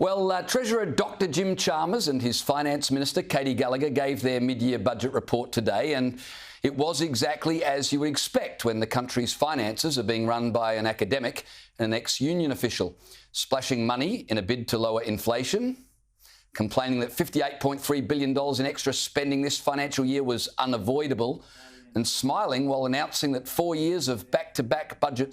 Well, Treasurer Dr Jim Chalmers and his Finance Minister Katie Gallagher gave their mid-year budget report today, and it was exactly as you would expect when the country's finances are being run by an academic and an ex-union official, splashing money in a bid to lower inflation, complaining that $58.3 billion in extra spending this financial year was unavoidable, and smiling while announcing that 4 years of back-to-back budget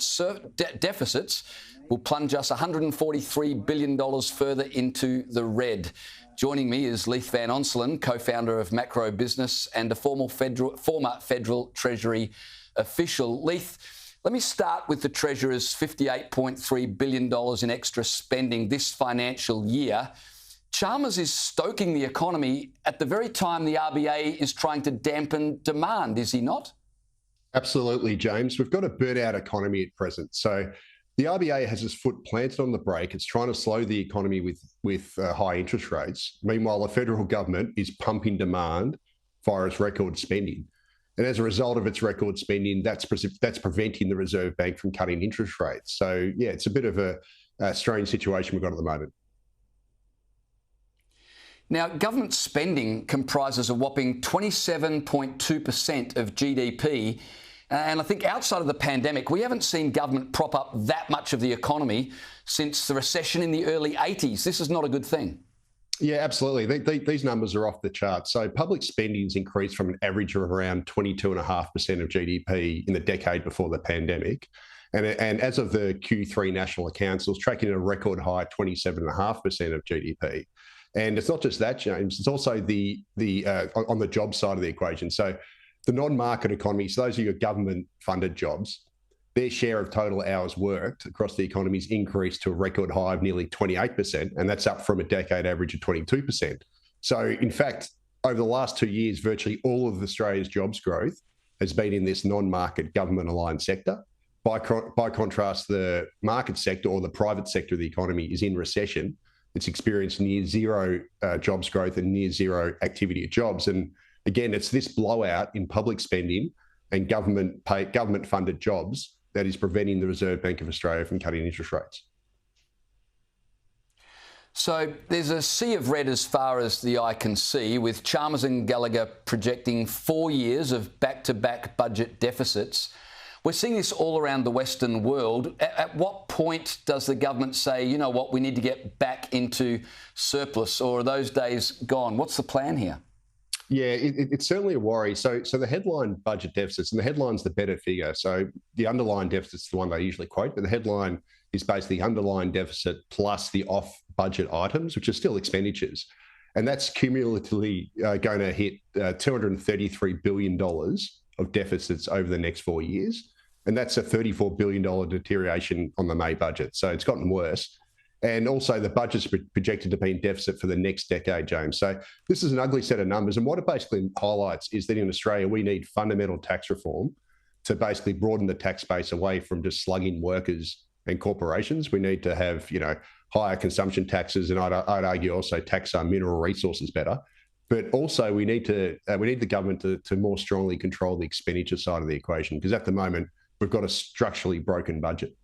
deficits will plunge us $143 billion further into the red. Joining me is Leith Van Onselen, co-founder of Macro Business and a former Federal Treasury official. Leith, let me start with the Treasurer's $58.3 billion in extra spending this financial year. Chalmers is stoking the economy at the very time the RBA is trying to dampen demand, is he not? Absolutely, James. We've got a burnt-out economy at present. So the RBA has its foot planted on the brake. It's trying to slow the economy with high interest rates. Meanwhile, the federal government is pumping demand via its record spending. And as a result of its record spending, that's preventing the Reserve Bank from cutting interest rates. So, yeah, it's a bit of a strange situation we've got at the moment. Now, government spending comprises a whopping 27.2% of GDP. And I think outside of the pandemic, we haven't seen government prop up that much of the economy since the recession in the early 80s. This is not a good thing. Yeah, absolutely. These numbers are off the chart. So public spending's increased from an average of around 22.5% of GDP in the decade before the pandemic. And as of the Q3 national accounts, it was tracking at a record high 27.5% of GDP. And it's not just that, James, it's also on the job side of the equation. So the non-market economy, so those are your government-funded jobs, their share of total hours worked across the economy has increased to a record high of nearly 28%, and that's up from a decade average of 22%. So, in fact, over the last 2 years, virtually all of Australia's jobs growth has been in this non-market government-aligned sector. By contrast, the market sector or the private sector of the economy is in recession. It's experienced near zero jobs growth and near zero activity of jobs. And again, it's this blowout in public spending and government-funded jobs that is preventing the Reserve Bank of Australia from cutting interest rates. So there's a sea of red as far as the eye can see, with Chalmers and Gallagher projecting 4 years of back-to-back budget deficits. We're seeing this all around the Western world. At what point does the government say, you know what, we need to get back into surplus, or are those days gone? What's the plan here? Yeah, it's certainly a worry. So the headline budget deficits, and the headline's the better figure. So the underlying deficit's the one they usually quote, but the headline is basically the underlying deficit plus the off-budget items, which are still expenditures. And that's cumulatively going to hit $233 billion of deficits over the next 4 years. And that's a $34 billion deterioration on the May budget. So it's gotten worse. And also the budget's projected to be in deficit for the next decade, James. So this is an ugly set of numbers. And what it basically highlights is that in Australia, we need fundamental tax reform to basically broaden the tax base away from just slugging workers and corporations. We need to have, higher consumption taxes, and I'd argue also tax our mineral resources better. But also we need the government to more strongly control the expenditure side of the equation, because at the moment we've got a structurally broken budget.